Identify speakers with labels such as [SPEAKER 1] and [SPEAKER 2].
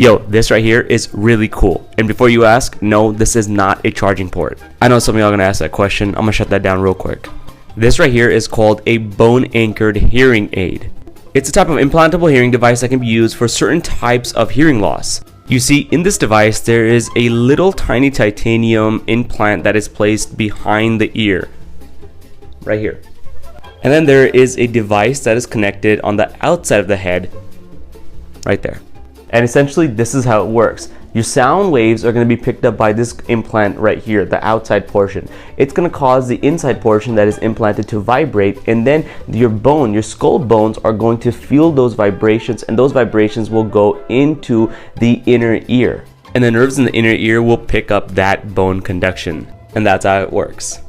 [SPEAKER 1] Yo, this right here is really cool. And before you ask, no, this is not a charging port. I know some of y'all are gonna ask that question. I'm gonna shut that down real quick. This right here is called a bone-anchored hearing aid. It's a type of implantable hearing device that can be used for certain types of hearing loss. You see, in this device, there is a little tiny titanium implant that is placed behind the ear, right here. And then there is a device that is connected on the outside of the head, right there. And essentially, this is how it works. Your sound waves are going to be picked up by this implant right here, the outside portion. It's going to cause the inside portion that is implanted to vibrate, and then your bone, your skull bones, are going to feel those vibrations, and those vibrations will go into the inner ear. And the nerves in the inner ear will pick up that bone conduction. And that's how it works.